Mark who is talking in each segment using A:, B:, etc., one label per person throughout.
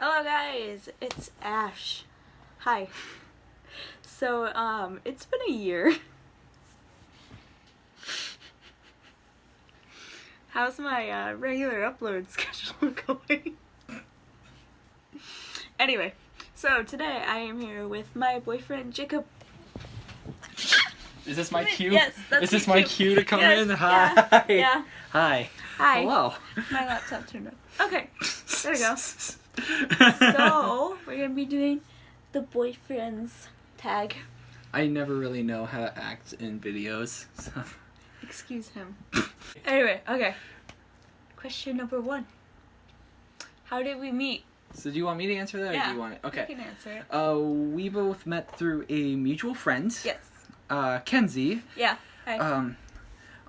A: Hello guys, it's Ash. Hi. So, it's been a year. How's my regular upload schedule going? Anyway, so today I am here with my boyfriend Jacob.
B: Is this my cue?
A: Yes, that's
B: Is this
A: your
B: my
A: cue.
B: cue to come
A: Yes,
B: in?
A: yeah,
B: Hi.
A: yeah.
B: Hi.
A: Hi.
B: Hello.
A: My laptop turned on. Okay, there we go. So, we're gonna be doing the boyfriends tag.
B: I never really know how to act in videos. So.
A: Excuse him. Anyway, okay. Question number 1. How did we meet?
B: So do you want me to answer that, or
A: Yeah,
B: do you want it? Okay.
A: You can answer it.
B: We both met through a mutual friend.
A: Yes.
B: Kenzie.
A: Yeah. Hi.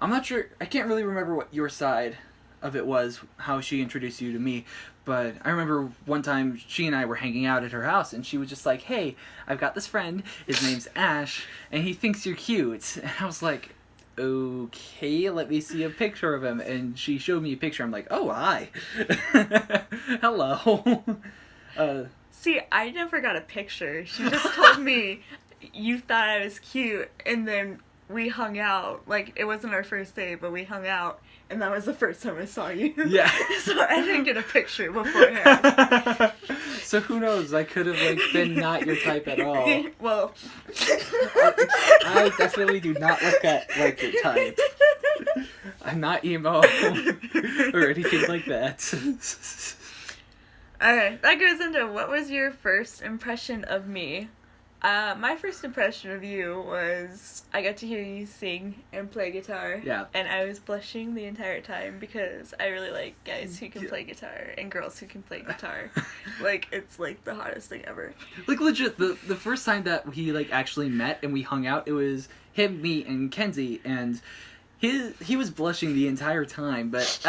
B: I'm not sure. I can't really remember what your side of it was, how she introduced you to me. But I remember one time she and I were hanging out at her house, and she was just like, "Hey, I've got this friend. His name's Ash, and he thinks you're cute." And I was like, "Okay, let me see a picture of him." And she showed me a picture. I'm like, "Oh, hi. Hello."
A: See, I never got a picture. She just told me you thought I was cute, and then we hung out. Like, it wasn't our first date, but we hung out, and that was the first time I saw you.
B: Yeah.
A: So I didn't get a picture beforehand.
B: So who knows? I could have been not your type at all.
A: Well,
B: I definitely do not look like your type. I'm not emo or anything like that.
A: Okay, that goes into what was your first impression of me? My first impression of you was I got to hear you sing and play guitar.
B: Yeah.
A: And I was blushing the entire time because I really like guys who can play guitar and girls who can play guitar. It's the hottest thing ever.
B: Legit, the first time that we actually met and we hung out, it was him, me, and Kenzie, and he was blushing the entire time, but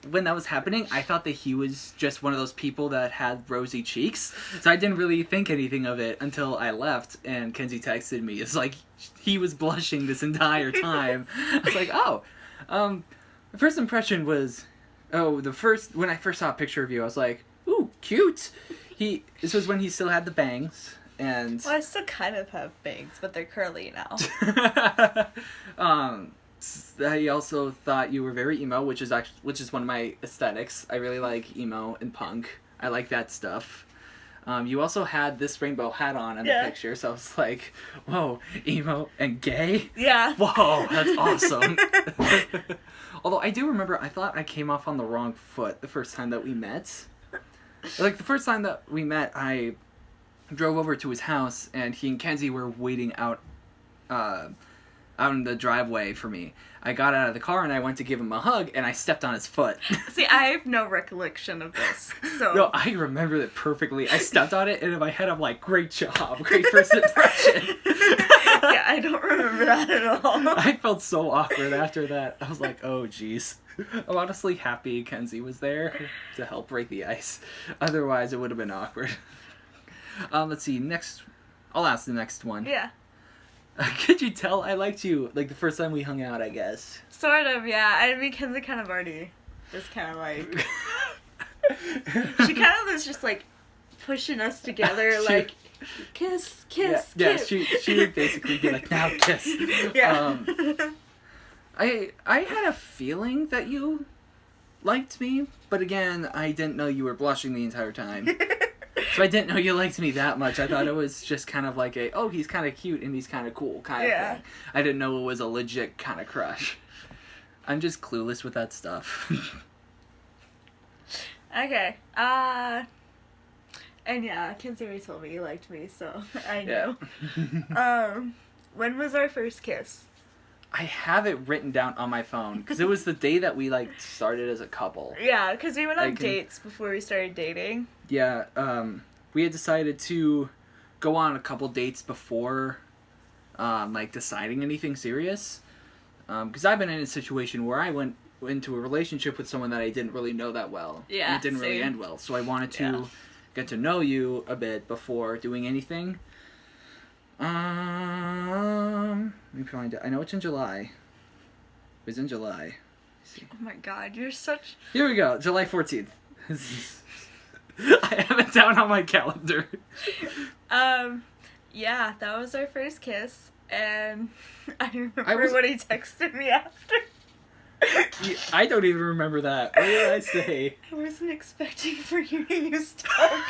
B: when that was happening, I thought that he was just one of those people that had rosy cheeks, so I didn't really think anything of it until I left, and Kenzie texted me. It's like, he was blushing this entire time. I was like, oh. The first impression was, when I first saw a picture of you, I was like, ooh, cute. This was when he still had the bangs, and...
A: Well, I still kind of have bangs, but they're curly now.
B: I also thought you were very emo, which is one of my aesthetics. I really like emo and punk. I like that stuff. You also had this rainbow hat on in the picture, so I was like, whoa, emo and gay?
A: Yeah.
B: Whoa, that's awesome. Although I do remember, I thought I came off on the wrong foot the first time that we met. The first time that we met, I drove over to his house, and he and Kenzie were waiting out in the driveway for me. I got out of the car and I went to give him a hug and I stepped on his foot.
A: See, I have no recollection of this, so...
B: No, I remember it perfectly. I stepped on it and in my head I'm like, great job, great first impression.
A: Yeah, I don't remember that at all.
B: I felt so awkward after that. I was like, oh jeez. I'm honestly happy Kenzie was there to help break the ice. Otherwise it would have been awkward. Let's see, I'll ask the next one.
A: Yeah.
B: Could you tell I liked you, the first time we hung out, I guess?
A: Sort of, yeah. I mean, Kenzie kind of already just kind of she kind of was just, pushing us together, kiss, kiss,
B: yeah,
A: kiss.
B: Yeah, she would basically be like, now kiss.
A: Yeah.
B: I had a feeling that you liked me, but again, I didn't know you were blushing the entire time. So I didn't know you liked me that much. I thought it was just kind of like he's kind of cute and he's kind of cool kind of thing. I didn't know it was a legit kind of crush. I'm just clueless with that stuff.
A: Okay. And yeah, Kenzie already told me you liked me, so I knew.
B: Yeah.
A: When was our first kiss?
B: I have it written down on my phone, because it was the day that we, started as a couple.
A: Yeah, because we went on dates before we started dating.
B: Yeah, we had decided to go on a couple dates before, deciding anything serious. Because I've been in a situation where I went into a relationship with someone that I didn't really know that well.
A: Yeah,
B: and it didn't really end well, so I wanted to get to know you a bit before doing anything. Let me find it. I know it's in July. It was in July.
A: Oh my god, you're such...
B: Here we go, July 14th. I have it down on my calendar.
A: Yeah, that was our first kiss, and I remember
B: was-
A: what he texted me after.
B: I don't even remember that. What did I say?
A: I wasn't expecting for you to use tongue.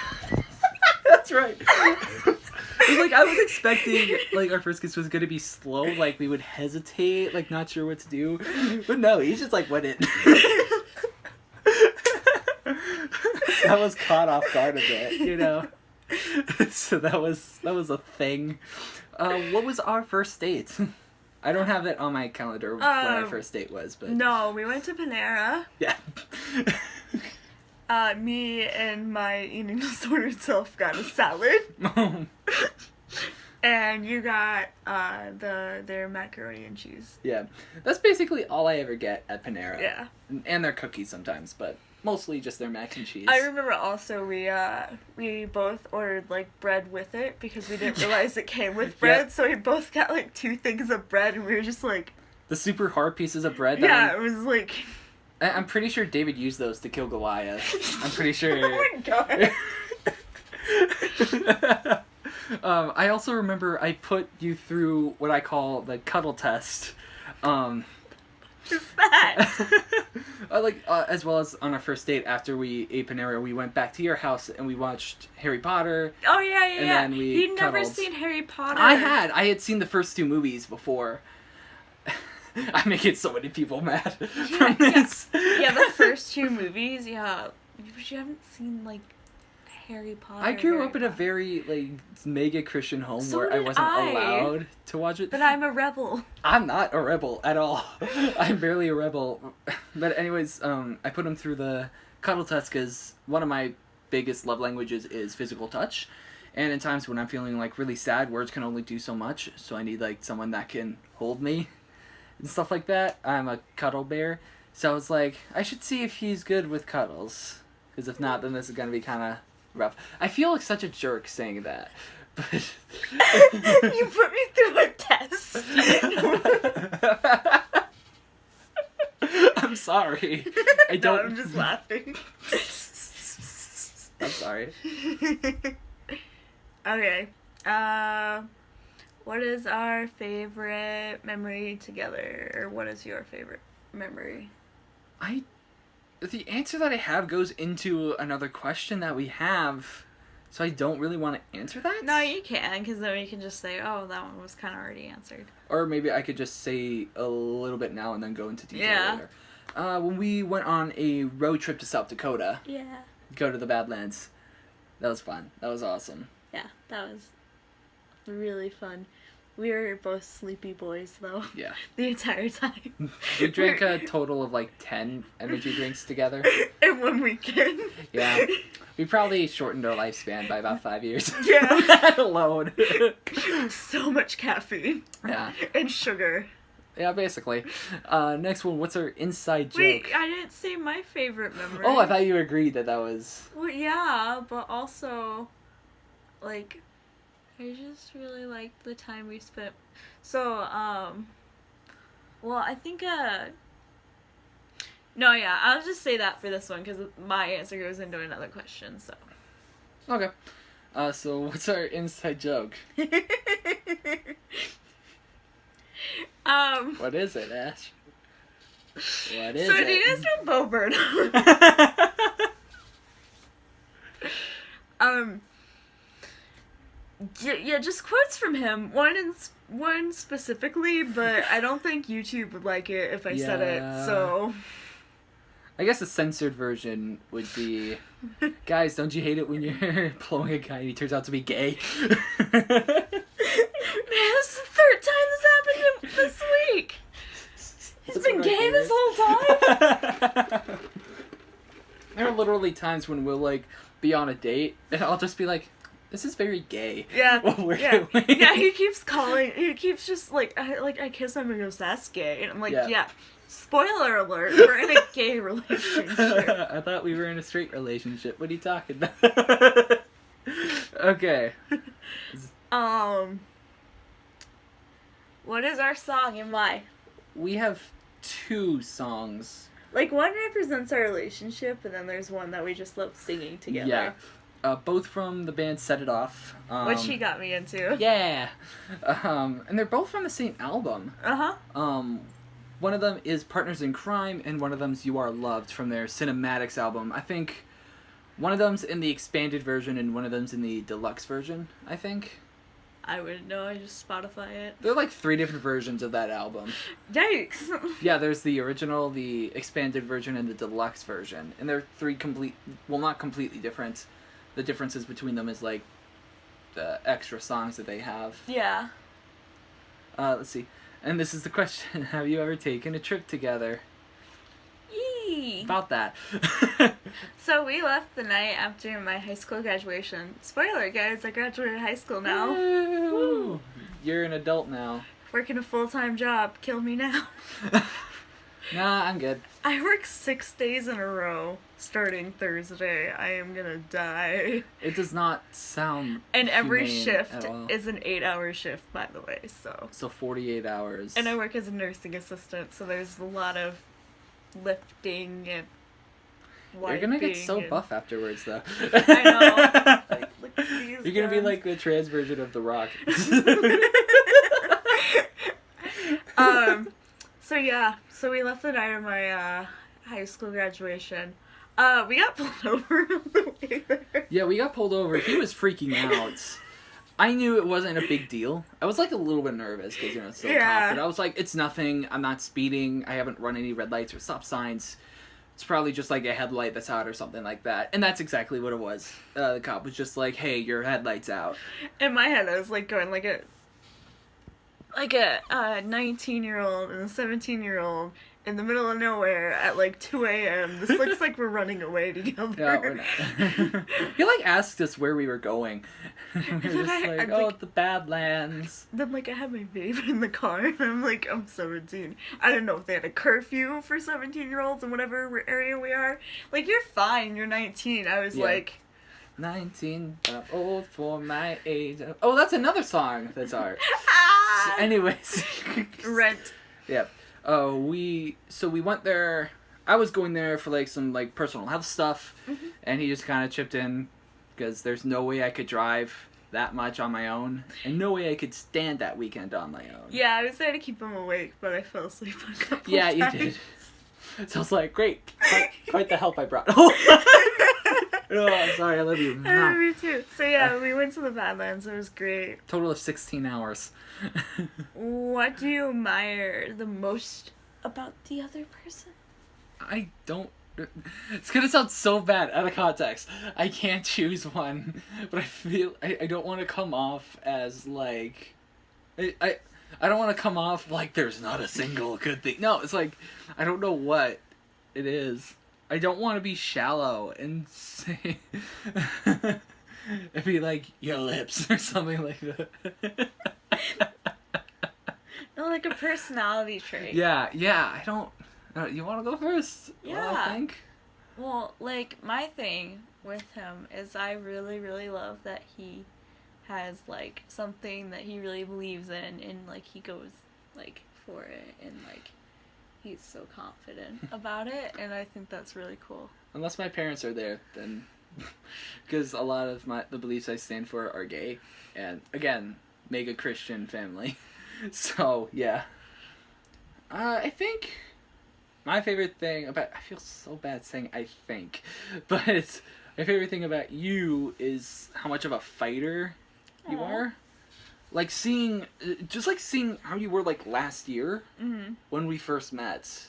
B: That's right. It was like I was expecting like our first kiss was gonna be slow, like we would hesitate, like not sure what to do. But no, he just like went in. I was caught off guard a bit, you know. So that was a thing. What was our first date? I don't have it on my calendar what our first date was, but
A: No, we went to Panera.
B: yeah.
A: Me and my eating disordered self got a salad. And you got their macaroni and cheese.
B: Yeah, that's basically all I ever get at Panera.
A: Yeah.
B: And their cookies sometimes, but mostly just their mac and cheese.
A: I remember also we both ordered like bread with it because we didn't realize it came with bread,
B: Yep.
A: so we both got like 2 things of bread and we were just like,
B: The super hard pieces of bread.
A: yeah, it was like,
B: I'm pretty sure David used those to kill Goliath. I'm pretty sure.
A: oh my god.
B: I also remember I put you through what I call the cuddle test.
A: What's that?
B: As well as on our first date after we ate Panera, we went back to your house and we watched Harry Potter.
A: Oh yeah,
B: And then we
A: He'd never
B: cuddled.
A: seen Harry Potter.
B: I had seen the first 2 movies before. I'm making so many people mad from this.
A: Yeah, the first 2 movies, yeah. But you haven't seen like Harry Potter.
B: I grew
A: Harry
B: up in a
A: Potter.
B: very like mega Christian home
A: So
B: where I
A: did
B: wasn't
A: I.
B: allowed to watch it.
A: But I'm a rebel.
B: I'm not a rebel at all. I'm barely a rebel. But anyways, I put him through the cuddle test because one of my biggest love languages is physical touch. And in times when I'm feeling like really sad, words can only do so much. So I need like someone that can hold me and stuff like that. I'm a cuddle bear. So I was like, I should see if he's good with cuddles. Because if not, then this is going to be kind of rough. I feel like such a jerk saying that. But
A: You put me through a test.
B: I'm sorry. I
A: No,
B: don't.
A: I'm just laughing.
B: I'm sorry.
A: Okay. What is our favorite memory together? Or what is your favorite memory?
B: The answer that I have goes into another question that we have, so I don't really want to answer that.
A: No, you can, because then we can just say, oh, that one was kind of already answered.
B: Or maybe I could just say a little bit now and then go into detail
A: Yeah.
B: later. When we went on a road trip to South Dakota,
A: Yeah.
B: go to the Badlands, that was fun. That was awesome.
A: Yeah, that was really fun. We were both sleepy boys, though,
B: Yeah.
A: the entire time.
B: We drank a total of like 10 energy drinks together.
A: In one weekend.
B: Yeah. We probably shortened our lifespan by about 5 years.
A: Yeah.
B: That alone.
A: So much caffeine.
B: Yeah.
A: And sugar.
B: Yeah, basically. Next one, what's our inside joke?
A: Wait, I didn't say my favorite memory.
B: Oh, I thought you agreed that was...
A: Well, yeah, but also, like, I just really liked the time we spent. So, well, I think, no, yeah, I'll just say that for this one, because my answer goes into another question, so.
B: Okay. So what's our inside joke? What is it, Ash? What is
A: so
B: it?
A: do you guys know Bo Burnham? Yeah, just quotes from him. One specifically, but I don't think YouTube would like it if I said it.
B: Yeah.
A: So
B: I guess the censored version would be, guys, don't you hate it when you're blowing a guy and he turns out to be gay?
A: Man, this is the 3rd time this happened this week. He's been gay this whole time.
B: There are literally times when we'll like be on a date and I'll just be like, this is very gay.
A: Yeah,
B: What we're
A: yeah,
B: doing.
A: yeah. He keeps calling. He keeps just like I kiss him and he goes, "That's gay," and I'm like,
B: Yeah.
A: yeah. Spoiler alert: we're in a gay relationship.
B: I thought we were in a straight relationship. What are you talking about? Okay.
A: What is our song and why?
B: We have 2 songs.
A: Like, one represents our relationship, and then there's one that we just love singing together.
B: Yeah. Both from the band Set It Off.
A: Which he got me into.
B: Yeah. And they're both from the same album.
A: Uh-huh.
B: One of them is Partners in Crime, and one of them's You Are Loved from their Cinematics album. I think one of them's in the expanded version, and one of them's in the deluxe version, I think.
A: I wouldn't know, I just Spotify it.
B: There are like 3 different versions of that album.
A: Yikes!
B: Yeah, there's the original, the expanded version, and the deluxe version. And they're 3 not completely different. The differences between them is like the extra songs that they have.
A: Yeah.
B: Let's see. And this is the question. Have you ever taken a trip together?
A: Yee!
B: About that.
A: So we left the night after my high school graduation. Spoiler, guys, I graduated high school now.
B: Woo! You're an adult now.
A: Working a full-time job. Kill me now.
B: Nah, I'm good.
A: I work 6 days in a row starting Thursday. I am gonna die.
B: It does not sound
A: And every
B: humane
A: shift
B: at all.
A: is an 8-hour shift, by the way, so.
B: So 48 hours.
A: And I work as a nursing assistant, so there's a lot of lifting and
B: You're gonna get so
A: and...
B: buff afterwards, though.
A: I know. Like, look at these
B: You're gonna be
A: guns.
B: like the trans version of The Rock.
A: So yeah, so we left the night of my high school graduation. We got pulled over on the way there.
B: Yeah, we got pulled over. He was freaking out. I knew it wasn't a big deal. I was like a little bit nervous because, it's still a cop. But I was like, it's nothing. I'm not speeding. I haven't run any red lights or stop signs. It's probably just like a headlight that's out or something like that. And that's exactly what it was. The cop was just like, hey, your headlight's out.
A: In my head, I was like going like a 19-year-old and a 17-year-old in the middle of nowhere at like 2 a.m. This looks like we're running away together.
B: No, we're not. He like asked us where we were going. We were just like, oh, the Badlands.
A: Then like I had my baby in the car and I'm like, I'm 17. I don't know if they had a curfew for 17-year-olds in whatever area we are. Like, you're fine, you're 19. I was like...
B: 19, old for my age. Oh, that's another song that's art. So anyways.
A: Rent.
B: Yeah. We went there. I was going there for like some like personal health stuff, and he just kind of chipped in because there's no way I could drive that much on my own, and no way I could stand that weekend on my own.
A: Yeah, I was there to keep him awake, but I fell asleep a couple
B: Yeah,
A: times.
B: you did. So I was like, great, quite the help I brought. Oh, I'm sorry, I love you.
A: Me too. So yeah, we went to the Badlands. It was great.
B: Total of 16 hours.
A: What do you admire the most about the other person?
B: I don't... It's gonna sound so bad out of context. I can't choose one, but I feel... I don't want to come off as, like... I don't want to come off like there's not a single good thing. No, it's like, I don't know what it is. I don't want to be shallow and say... It'd be like, your lips or something like that.
A: No, like a personality trait.
B: Yeah, I don't... you want to go first?
A: Yeah.
B: Well, I think.
A: Well, like, my thing with him is I really, really love that he has, like, something that he really believes in, and, like, he goes, like, for it, and, like, he's so confident about it, and I think that's really cool.
B: Unless my parents are there, then... Because a lot of the beliefs I stand for are gay, and, again, mega Christian family. So, yeah. I think my favorite thing about... I feel so bad saying I think. But my favorite thing about you is how much of a fighter you are. Like, seeing how you were, like, last year when we first met.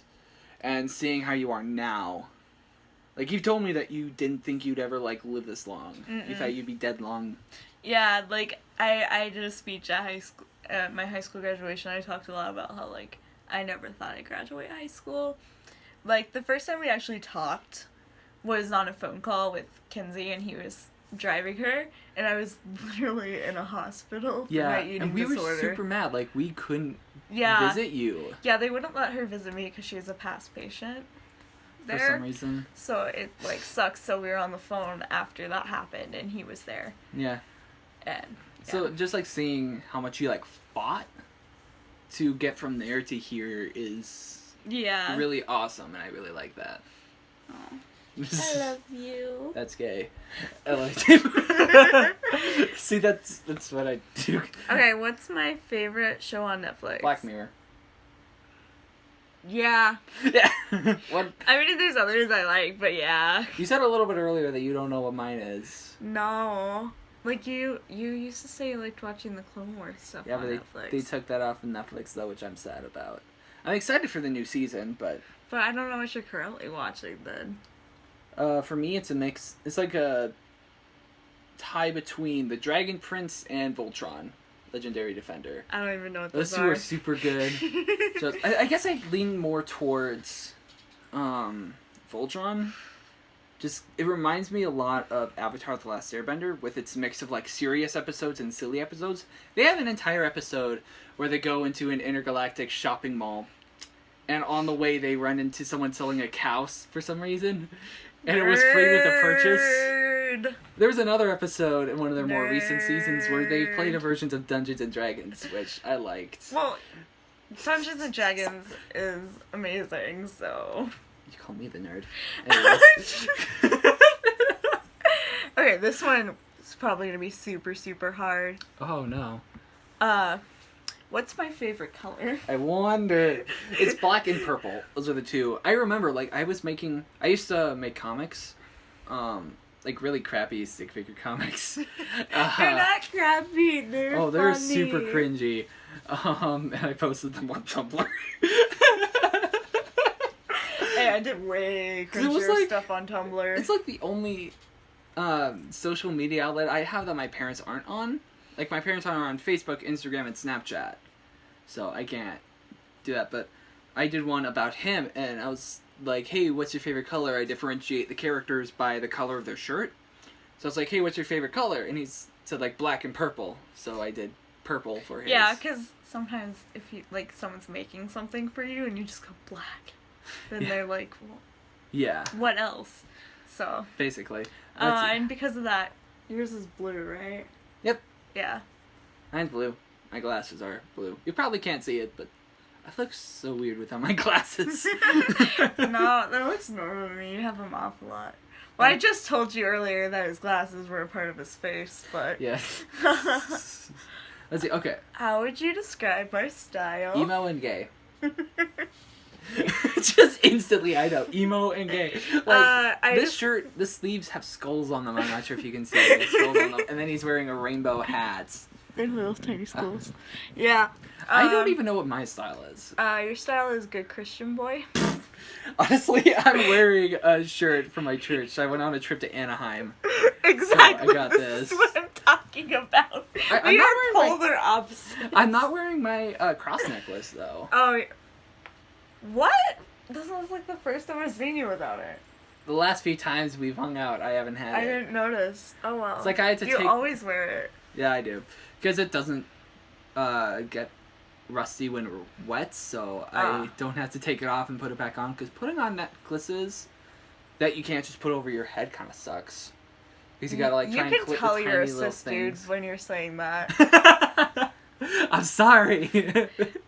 B: And seeing how you are now. Like, you've told me that you didn't think you'd ever, like, live this long. You thought you'd be dead long.
A: Yeah, like, I did a speech at my high school graduation. I talked a lot about how, like, I never thought I'd graduate high school. Like, the first time we actually talked was on a phone call with Kenzie, and he was driving her, and I was literally in a hospital for my eating disorder.
B: And we were super mad. Like, we couldn't visit you.
A: Yeah, they wouldn't let her visit me because she was a past patient there.
B: For some reason.
A: So it, like, sucks. So we were on the phone after that happened, and he was there.
B: Yeah.
A: And...
B: So just like seeing how much you like fought to get from there to here is
A: Yeah.
B: really awesome, and I really like that.
A: Oh. I love you.
B: That's gay. I like it. See, that's what I do.
A: Okay, what's my favorite show on Netflix?
B: Black Mirror.
A: Yeah.
B: Yeah. What?
A: I mean, there's others I like, but yeah.
B: You said a little bit earlier that you don't know what mine is.
A: No. Like, you used to say you liked watching the Clone Wars stuff
B: Yeah,
A: on
B: but
A: Netflix.
B: they took that off of Netflix, though, which I'm sad about. I'm excited for the new season, but...
A: But I don't know what you're currently watching, then.
B: For me, it's a mix. It's like a tie between the Dragon Prince and Voltron, Legendary Defender.
A: I don't even know what
B: Those
A: those
B: two
A: are.
B: are super good. Just, I guess I lean more towards Voltron. Just, it reminds me a lot of Avatar: The Last Airbender with its mix of like serious episodes and silly episodes. They have an entire episode where they go into an intergalactic shopping mall, and on the way they run into someone selling a cow for some reason, and it was free with the purchase. There was another episode in one of their more recent seasons where they played a version of Dungeons and Dragons, which I liked.
A: Well, Dungeons and Dragons is amazing, so...
B: You call me the nerd. Anyways.
A: Okay, this one is probably gonna be super, super hard.
B: Oh no.
A: What's my favorite color?
B: I wonder. It's black and purple. Those are the two. I remember, like, I used to make comics. Like, really crappy stick figure comics.
A: They're not crappy, they're
B: they're
A: funny.
B: super cringy. And I posted them on Tumblr.
A: Hey, I did way cringier stuff on Tumblr.
B: It's like the only social media outlet I have that my parents aren't on. Like, my parents aren't on Facebook, Instagram, and Snapchat. So I can't do that. But I did one about him, and I was like, hey, what's your favorite color? I differentiate the characters by the color of their shirt. So I was like, hey, what's your favorite color? And he said, like, black and purple. So I did purple for his.
A: Yeah, because sometimes if you, like, someone's making something for you and you just go black, then they're like, well,
B: yeah.
A: what else? So.
B: Basically.
A: And because of that, yours is blue, right?
B: Yep.
A: Yeah.
B: Mine's blue. My glasses are blue. You probably can't see it, but I look so weird without my glasses.
A: No, that looks normal to me. You have them off a lot. Well, I just told you earlier that his glasses were a part of his face, but...
B: Yes. Let's see, okay.
A: How would you describe my style?
B: Emo and gay. Just instantly, I know. Emo and gay. Like, this shirt, the sleeves have skulls on them. I'm not sure if you can see it. Skulls on them. And then he's wearing a rainbow hat.
A: They're little tiny skulls. Yeah.
B: I don't even know what my style is.
A: Your style is good Christian boy.
B: Honestly, I'm wearing a shirt from my church. I went on a trip to Anaheim.
A: Exactly.
B: So I got this.
A: This is what I'm talking about.
B: I'm not wearing
A: polar opposites.
B: I'm not wearing my cross necklace, though.
A: Oh, what? This was like the first time I've seen you without it.
B: The last few times we've hung out, I haven't had it.
A: I didn't notice. Oh, well.
B: It's like I had to
A: You always wear it.
B: Yeah, I do. Because it doesn't get rusty when wet, so I don't have to take it off and put it back on. Because putting on necklaces that you can't just put over your head kind of sucks. Because you gotta, like, try and clip the
A: You can tell you're a
B: tiny little
A: cis dude
B: things.
A: when you're saying that.
B: I'm sorry.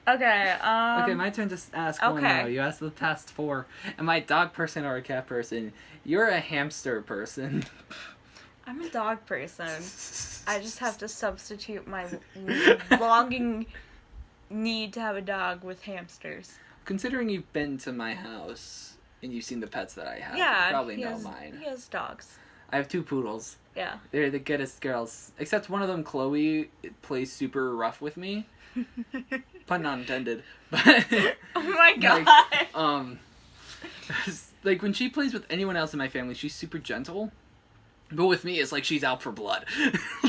A: Okay,
B: Okay, my turn to ask one now.
A: Okay.
B: You asked the past four. Am I a dog person or a cat person? You're a hamster person.
A: I'm a dog person. I just have to substitute my longing need to have a dog with hamsters.
B: Considering you've been to my house and you've seen the pets that I have,
A: Yeah,
B: you probably
A: he
B: know
A: has,
B: mine.
A: He has dogs.
B: I have 2 poodles.
A: Yeah.
B: They're the goodest girls. Except one of them, Chloe, plays super rough with me. Pun not intended. But
A: Oh my god.
B: like when she plays with anyone else in my family, she's super gentle. But with me, it's like she's out for blood.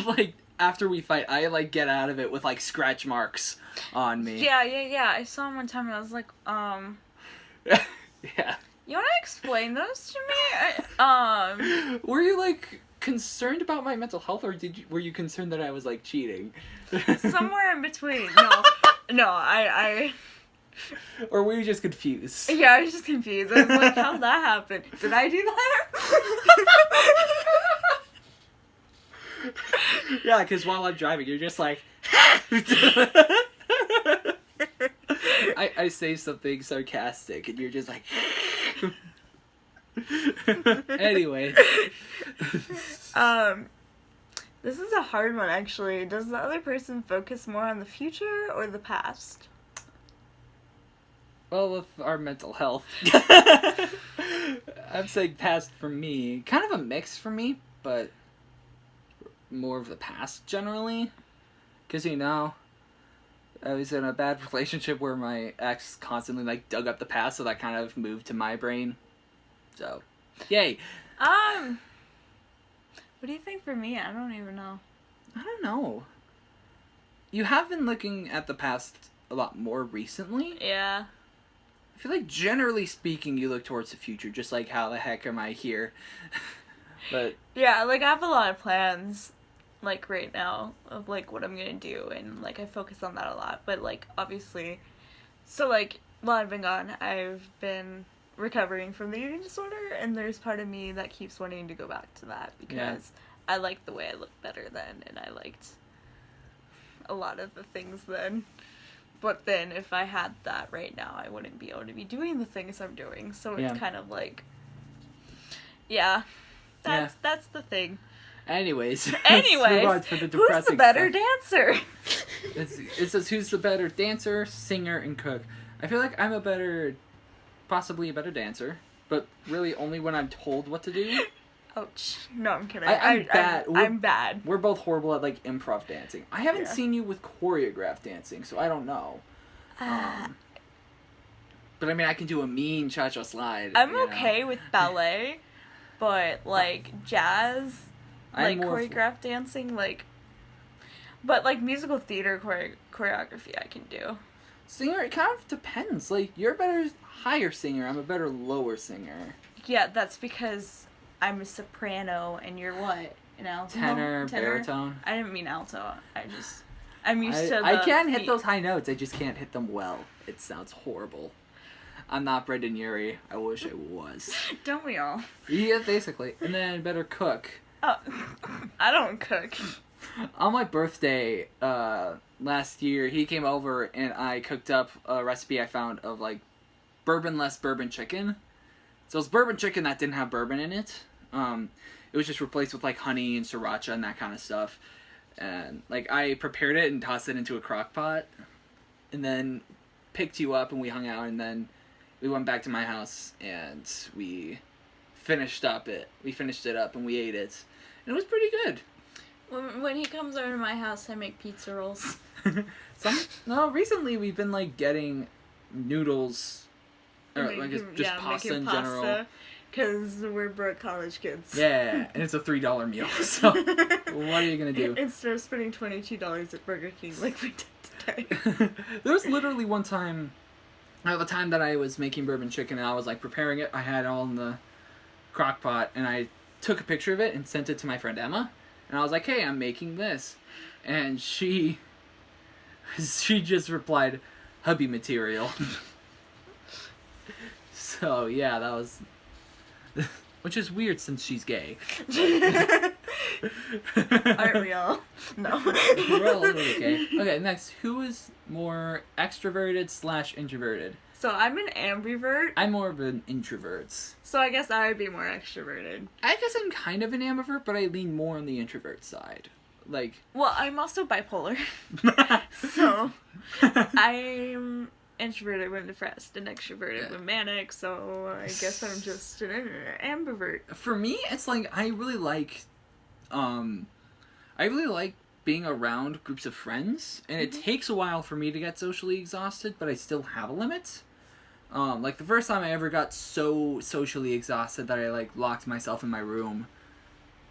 B: Like after we fight, I like get out of it with like scratch marks on me.
A: Yeah. I saw him one time and I was like,
B: Yeah.
A: you want to explain those to me?
B: Were you like concerned about my mental health, or were you concerned that I was like cheating?
A: Somewhere in between. No, I
B: Or were you just confused?
A: Yeah, I was just confused. I was like, how'd that happen? Did I do that?
B: Yeah, because while I'm driving, you're just like... I I say something sarcastic and you're just like... Anyway.
A: This is a hard one, actually. Does the other person focus more on the future or the past?
B: Well, with our mental health. I'm saying past for me. Kind of a mix for me, but more of the past generally. Because, you know, I was in a bad relationship where my ex constantly, like, dug up the past, so that kind of moved to my brain. So, yay.
A: What do you think for me? I don't even know.
B: I don't know. You have been looking at the past a lot more recently.
A: Yeah.
B: I feel like generally speaking, you look towards the future, just like how the heck am I here? But
A: yeah, like I have a lot of plans, like right now, of like what I'm gonna do, and like I focus on that a lot. But like obviously, so like while I've been gone, I've been recovering from the eating disorder, and there's part of me that keeps wanting to go back to that because I liked the way I looked better then, and I liked a lot of the things then. But then if I had that right now, I wouldn't be able to be doing the things I'm doing. So it's kind of like, that's the thing.
B: Anyways,
A: who's the better dancer?
B: It says who's the better dancer, singer, and cook. I feel like I'm possibly a better dancer, but really only when I'm told what to do.
A: Ouch. No, I'm kidding.
B: I'm bad.
A: I'm bad.
B: We're both horrible at, like, improv dancing. I haven't seen you with choreographed dancing, so I don't know. But, I mean, I can do a mean cha-cha slide.
A: I'm okay with ballet, but, like, jazz, like, choreographed dancing, like... But, like, musical theater choreography I can do.
B: Singer, it kind of depends. Like, you're a better higher singer. I'm a better lower singer.
A: Yeah, that's because I'm a soprano and you're what? An alto?
B: Tenor, baritone.
A: I didn't mean alto. I'm used to the
B: I can hit those high notes. I just can't hit them well. It sounds horrible. I'm not Brendan Urie. I wish I was.
A: Don't we all?
B: Yeah, basically. And then better cook.
A: Oh, I don't cook.
B: On my birthday last year, he came over and I cooked up a recipe I found of, like, bourbon-less bourbon chicken. So it's bourbon chicken that didn't have bourbon in it. It was just replaced with, like, honey and sriracha and that kind of stuff. And, like, I prepared it and tossed it into a crock pot. And then picked you up and we hung out. And then we went back to my house and we finished it up and we ate it. And it was pretty good.
A: When he comes over to my house, I make pizza rolls.
B: Recently we've been, like, getting noodles, or like just pasta in general.
A: Because we're broke college kids.
B: Yeah, and it's a $3 meal, so what are you going to do?
A: Instead of spending $22 at Burger King like we did today.
B: There was literally one time, the time that I was making bourbon chicken and I was, like, preparing it, I had it all in the crock pot, and I took a picture of it and sent it to my friend Emma. And I was like, hey, I'm making this. And she just replied, hubby material. So, yeah, that was... Which is weird since she's gay.
A: Aren't we all? No.
B: We're all really gay. Okay, next. Who is more extroverted / introverted?
A: So I'm an ambivert.
B: I'm more of an introvert.
A: So I guess I would be more extroverted.
B: I guess I'm kind of an ambivert, but I lean more on the introvert side. Like...
A: Well, I'm also bipolar. So I'm introverted when depressed and extroverted when manic, so I guess I'm just an ambivert.
B: For me, it's like I really like being around groups of friends, and it takes a while for me to get socially exhausted, but I still have a limit. Like the first time I ever got so socially exhausted that I, like, locked myself in my room,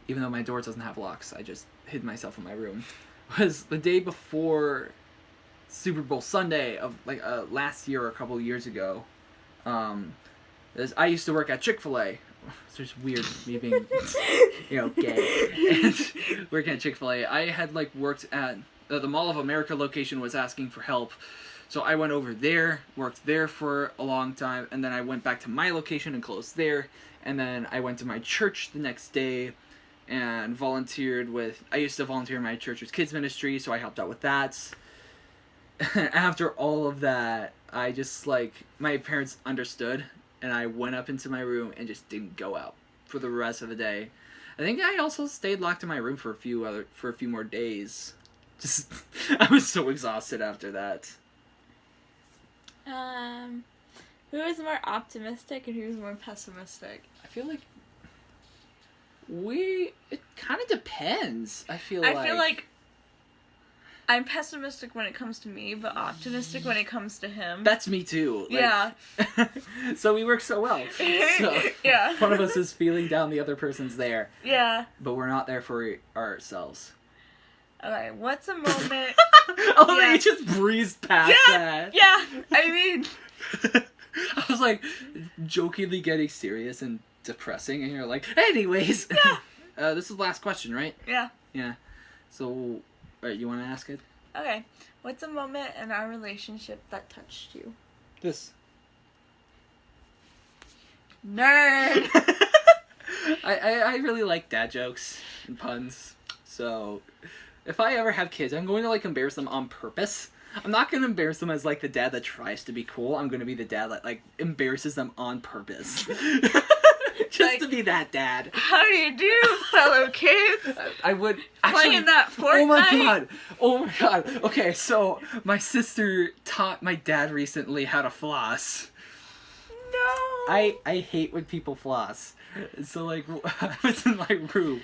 B: even though my door doesn't have locks, I just hid myself in my room, was the day before Super Bowl Sunday of, like, last year or a couple of years ago. I used to work at Chick-fil-A. It's just weird me being, gay. And working at Chick-fil-A. I had, like, worked at the Mall of America location was asking for help. So I went over there, worked there for a long time, and then I went back to my location and closed there. And then I went to my church the next day and volunteered with... I used to volunteer in my church's kids ministry, so I helped out with that. After all of that, I just like my parents understood, and I went up into my room and just didn't go out for the rest of the day. I think I also stayed locked in my room for a few more days. Just I was so exhausted after that.
A: Who is more optimistic and who's more pessimistic?
B: I feel like it kind of depends. I feel like
A: I'm pessimistic when it comes to me, but optimistic when it comes to him.
B: That's me too. Like,
A: yeah.
B: So we work so well. So
A: yeah.
B: one of us is feeling down, the other person's there.
A: Yeah.
B: But we're not there for ourselves.
A: Okay, what's a moment...
B: Oh, yeah. You just breezed past that.
A: Yeah, I mean...
B: I was like, jokingly getting serious and depressing, and you're like, anyways.
A: Yeah.
B: This is the last question, right?
A: Yeah.
B: Yeah. So, you want to ask it?
A: Okay. What's a moment in our relationship that touched you?
B: This.
A: Nerd!
B: I really like dad jokes and puns, so if I ever have kids, I'm going to like embarrass them on purpose. I'm not going to embarrass them as like the dad that tries to be cool. I'm going to be the dad that like embarrasses them on purpose. Just like, to be that dad.
A: How do you do, fellow kids?
B: I would actually...
A: Playing that Fortnite?
B: Oh my god. Okay, so my sister taught my dad recently how to floss.
A: No.
B: I hate when people floss. So like I was in my room.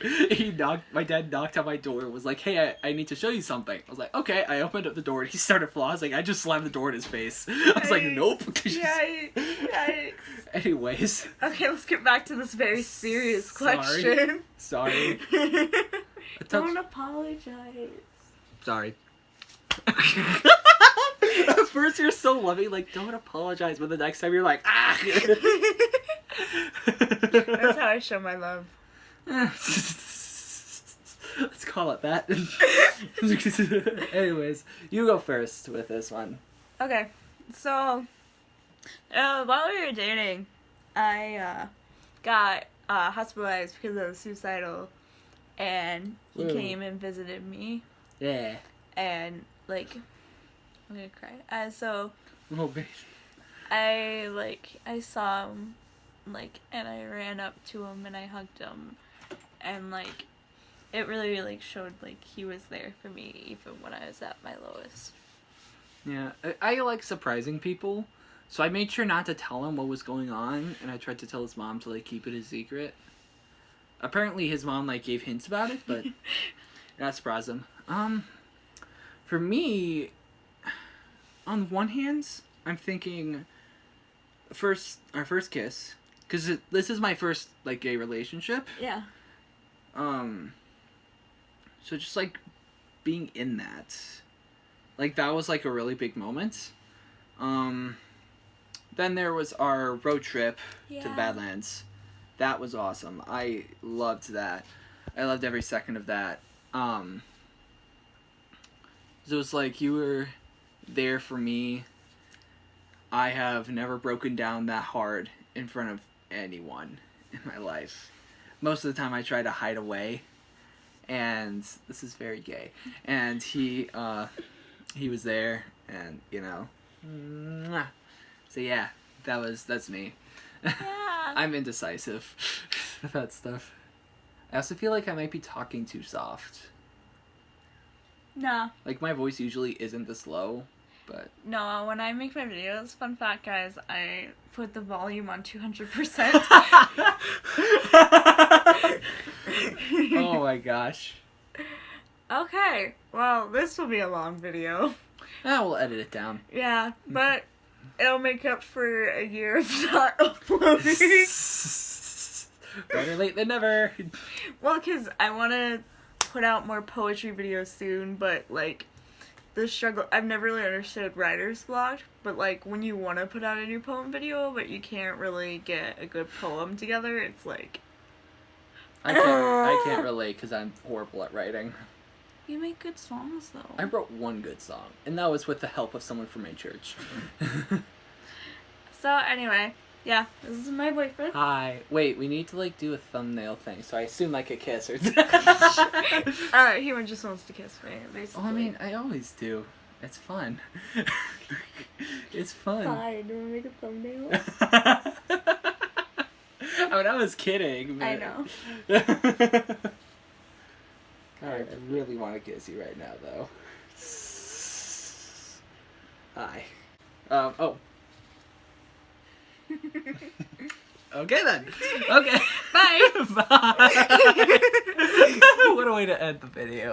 B: My dad knocked on my door. Was like, "Hey, I need to show you something." I was like, "Okay." I opened up the door and he started flossing. I just slammed the door in his face. I was like, "Nope."
A: Yikes.
B: Anyways.
A: Okay, let's get back to this very serious question.
B: Sorry.
A: Don't apologize.
B: Sorry. At first you're so loving, like, don't apologize, but the next time you're like, ah!
A: That's how I show my love.
B: Let's call it that. Anyways, you go first with this one.
A: Okay, so, while we were dating, I got hospitalized because I was suicidal, and he came and visited me.
B: Yeah.
A: And, like... I'm gonna cry. So,
B: oh, babe.
A: I saw him, like, and I ran up to him and I hugged him, and, like, it really, like, showed, like, he was there for me even when I was at my lowest.
B: Yeah, I like surprising people, so I made sure not to tell him what was going on, and I tried to tell his mom to, like, keep it a secret. Apparently his mom, like, gave hints about it, but not surprised him. For me... On one hand, I'm thinking our first kiss, because this is my first like gay relationship.
A: Yeah.
B: So just like being in that, like that was like a really big moment. Then there was our road trip to the Badlands. That was awesome. I loved that. I loved every second of that. It was like you were there for me. I have never broken down that hard in front of anyone in my life. Most of the time I try to hide away, and this is very gay. And he was there, and you know, so yeah, that's me.
A: Yeah.
B: I'm indecisive about stuff. I also feel like I might be talking too soft.
A: No.
B: Like my voice usually isn't this low. But
A: no, when I make my videos, fun fact guys, I put the volume on 200%.
B: Oh my gosh.
A: Okay, well, this will be a long video.
B: We'll edit it down.
A: Yeah, but it'll make up for a year of not uploading.
B: Better late than never.
A: Well, because I want to put out more poetry videos soon, but, like, the struggle, I've never really understood writer's block, but like when you want to put out a new poem video but you can't really get a good poem together, it's like
B: I can't relate because I'm horrible at writing.
A: You make good songs though.
B: I wrote one good song, and that was with the help of someone from my church.
A: So anyway, yeah, this is my boyfriend.
B: Hi. Wait, we need to like do a thumbnail thing, so I assume like a kiss or
A: He just wants to kiss me, basically.
B: Oh, I mean, I always do. It's fun. It's fun.
A: Fine, do you want to make a thumbnail?
B: I mean, I was kidding. But...
A: I know.
B: I really want to kiss you right now, though. Hi. Oh. Okay then. Okay.
A: Bye.
B: Bye. What a way to end the video.